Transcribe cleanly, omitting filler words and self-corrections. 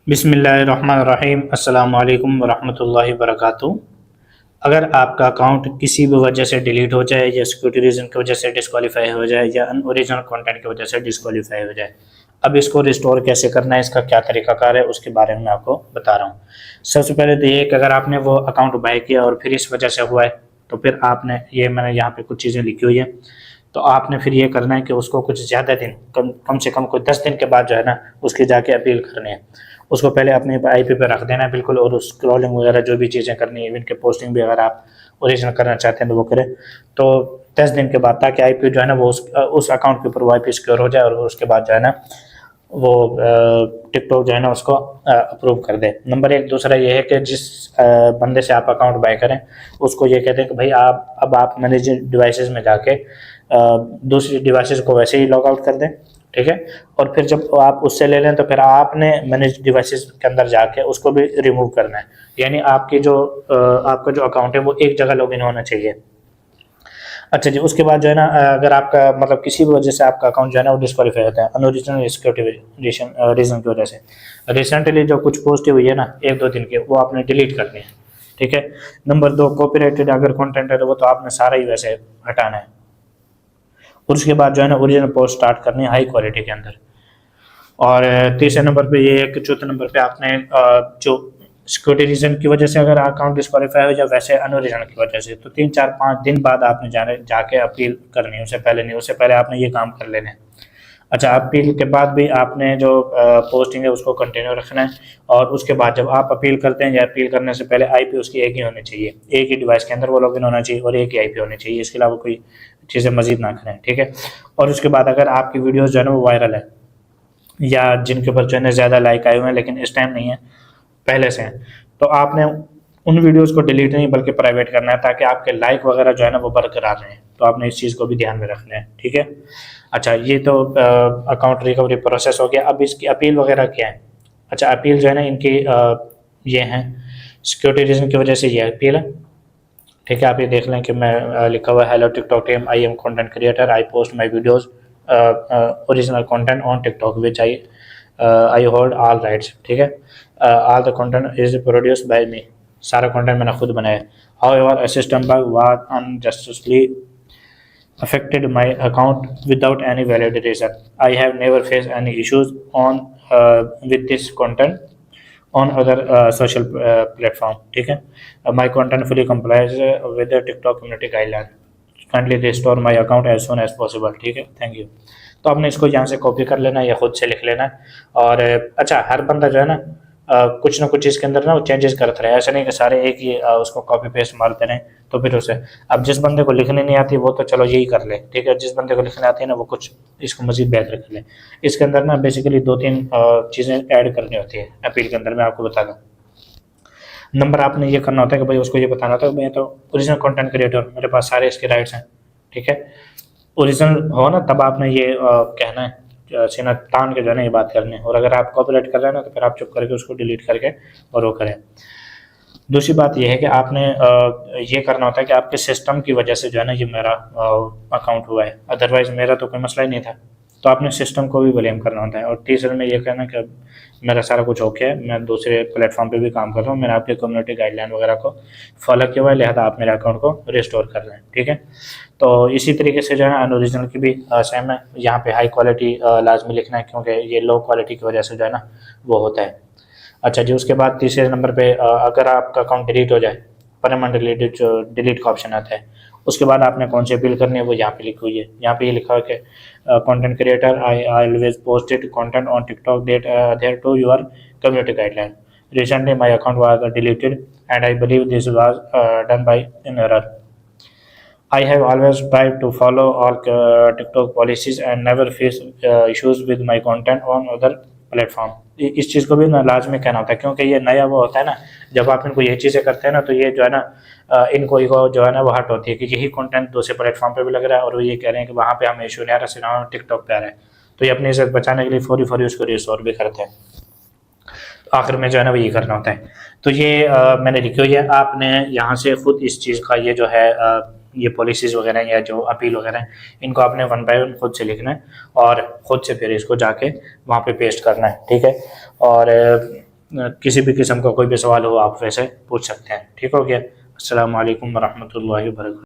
बिस्मिल्लाहिर्रहमानिर्रहीम अस्सलाम वालेकुम वरहमतुल्लाहि वबरकातुहू। अगर आपका अकाउंट किसी भी वजह से डिलीट हो जाए या सिक्योरिटी रीज़न की वजह से डिस्क्वालीफाई हो जाए या अनओरिजिनल कंटेंट की वजह से डिस्क्वालीफाई हो जाए, अब इसको रिस्टोर कैसे करना है, इसका क्या तरीकाकार है, उसके बारे में मैं आपको बता रहा हूँ। सबसे पहले तो ये कि अगर आपने वो अकाउंट बाय किया और फिर इस वजह से हुआ है, तो फिर आपने ये मैंने यहाँ पे कुछ चीज़ें लिखी हुई है, तो आपने फिर ये करना है कि उसको कुछ ज़्यादा दिन कम से कम कोई 10 दिन के बाद जो है ना उसकी जाके अपील करनी है। उसको पहले अपने आईपी पे रख देना है बिल्कुल, और उस स्क्रॉलिंग वगैरह जो भी चीज़ें करनी है, इवन के पोस्टिंग भी अगर आप ओरिजिनल करना चाहते हैं तो वो करें। तो 10 दिन के बाद, ताकि आईपी जो है ना वो उस अकाउंट के ऊपर वो आईपी सिक्योर हो जाए, और उसके बाद जो है ना वो टिकटॉक जो है ना उसको अप्रूव कर दे। नंबर एक। दूसरा ये है कि जिस बंदे से आप अकाउंट बाय करें उसको ये कहते हैं कि भाई आप मैनेज डिवाइसेस में जाके दूसरी डिवाइसेस को वैसे ही लॉग आउट कर दें, ठीक है। और फिर जब आप उससे ले लें तो फिर आपने मैनेज डिवाइसेस के अंदर जाके उसको भी रिमूव करना है। यानी आपका जो अकाउंट है वो एक जगह लॉगिन होना चाहिए। अच्छा जी, उसके बाद जो है ना अगर आपका मतलब किसी भी वजह से आपका अकाउंट जो है ना वो डिस्क्वालीफाई होता है अनओरिजिनल सिक्योरिटी रीजन की वजह से, रिसेंटली जो कुछ पोस्ट हुई है ना 1-2 दिन के, वो आपने डिलीट करनी है, ठीक है। नंबर 2, कॉपीराइटेड अगर कंटेंट है तो वो तो आपने सारा ही वैसे हटाना है। और उसके बाद जो है ना ओरिजिनल पोस्ट स्टार्ट करनी है हाई क्वालिटी के अंदर। और तीसरे नंबर पे ये है कि चौथे नंबर पे आपने जो सिक्योरिटी रीजन की वजह से अगर अकाउंट डिस्क्वालीफाई हो जाए, वैसे अनओरिजिनल की वजह से, तो 3-4-5 दिन बाद आपने जाके अपील करनी है, उससे पहले नहीं। उससे पहले आपने ये काम कर लेने हैं। अच्छा, अपील के बाद भी आपने जो पोस्टिंग है उसको कंटिन्यू रखना है। और उसके बाद जब आप अपील करते हैं या अपील करने से पहले आईपी उसकी एक ही होनी चाहिए, एक ही डिवाइस के अंदर वो लॉगिन होना चाहिए और एक ही आईपी होनी चाहिए, इसके अलावा कोई चीज़ें मजीद ना करें, ठीक है। और उसके बाद अगर आपकी वीडियोज़ जो है ना वो वायरल है या जिनके ऊपर जो है ना ज़्यादा लाइक आए हुए हैं लेकिन इस टाइम नहीं है, पहले से हैं, तो आपने उन वीडियोज़ को डिलीट नहीं बल्कि प्राइवेट करना है, ताकि आपके लाइक वगैरह जो है ना वो बरकरार रहें। तो आपने इस चीज़ को भी ध्यान में रखना है, ठीक है। अच्छा, ये तो अकाउंट रिकवरी प्रोसेस हो गया। अब इसकी अपील वगैरह क्या है? अच्छा, अपील जो है ना इनकी ये हैं, सिक्योरिटी रीजन की वजह से ये अपील है, ठीक है। आप ये देख लें कि मैं लिखा हुआ है hello TikTok team, I am content creator, I post my videos original content on TikTok which I hold all rights, ठीक है। All the content is produced by me, सारा कंटेंट मैंने खुद बनाया। However a system bug was unjustly affected my account without any valid reason. I have never faced any issues on with this content on other social platform, ठीक है। My content fully complies with the TikTok community guideline. Kindly restore my account as soon as possible, ठीक है। Thank you. तो आपने इसको यहाँ से copy कर लेना है या खुद से लिख लेना है। और अच्छा, हर बंदा जो है ना कुछ ना कुछ इसके अंदर ना वो चेंजेस करता रहे, ऐसा नहीं कि सारे एक ही उसको कॉपी पेस्ट मारते रहें। तो फिर उसे, अब जिस बंदे को लिखने नहीं आती वो तो चलो यही कर ले, ठीक है। जिस बंदे को लिखने आती है ना वो कुछ इसको मजीद बेहतर कर ले। इसके अंदर ना बेसिकली 2-3 चीज़ें ऐड करनी होती है अपील के अंदर, मैं आपको बता दूँ। नंबर आपने ये करना होता है कि भाई उसको ये बताना होता है कि मैं तो ओरिजिनल कंटेंट क्रिएटर, मेरे पास सारे इसके राइट्स हैं, ठीक है। ओरिजिनल हो ना तब आपने ये कहना है, सीना तान के जो है ना ये बात करनी है। और अगर आप कॉपीराइट कर रहे हैं ना तो फिर आप चुप करके उसको डिलीट करके और वो करें। दूसरी बात ये है कि आपने ये करना होता है कि आपके सिस्टम की वजह से जो है ना ये मेरा अकाउंट हुआ है, अदरवाइज़ मेरा तो कोई मसला ही नहीं था। तो आपने सिस्टम को भी ब्लेम करना होता है। और तीसरे में ये कहना कि मेरा सारा कुछ ओके है, मैं दूसरे प्लेटफॉर्म पे भी काम कर रहा हूँ, मैंने आपके कम्युनिटी गाइडलाइन वगैरह को फॉलो किया हुआ है, लिहाजा आप मेरे अकाउंट को रिस्टोर कर रहे हैं, ठीक है। तो इसी तरीके से जो है अनओरिजिनल की भी सेम है। यहाँ पे हाई क्वालिटी लाजमी लिखना है, क्योंकि ये लो क्वालिटी की वजह से जो है ना वो होता है। अच्छा जी, उसके बाद तीसरे नंबर पे अगर आपका अकाउंट डिलीट हो जाए, परमानेंट डिलीट जो डिलीट का ऑप्शन आता है, उसके बाद आपने कौन सी अपील करनी है वो यहाँ पे लिखी हुई है। यहाँ पे ये लिखा है कि content creator, I always posted content on TikTok that adhere to your community guideline. Recently my account was deleted and I believe this was done by in error. I have always tried to follow all TikTok policies and never face issues with my content on other platform. इस चीज़ को भी ना लाजमी कहना होता है, क्योंकि ये नया वो होता है ना, जब आप इनको ये चीज़ें करते हैं ना तो ये जो है ना इनको जो है ना वो हट होती है कि यही कंटेंट दूसरे प्लेटफॉर्म पे भी लग रहा है और वो ये कह रहे हैं कि वहाँ पे हमें इशू नहीं आ रहा, सिर्फ हमें टिकटॉक पे आ रहा है। तो ये अपनी इज्जत बचाने के लिए फौरी उसको रिस्टोर भी करते हैं। तो आखिर में जो है ना वो ये करना होता है। तो ये मैंने लिखी हुई है, आपने यहाँ से खुद इस चीज़ का ये जो है ये पॉलिसीज़ वगैरह या जो अपील वगैरह इनको आपने 1 बाय 1 खुद से लिखना है और ख़ुद से फिर इसको जाके वहाँ पे पेस्ट करना है, ठीक है। और किसी भी किस्म का कोई भी सवाल हो आप वैसे पूछ सकते हैं। ठीक हो गया। अस्सलामु अलैकुम वरहमतुल्लाहि वबरकातुहू।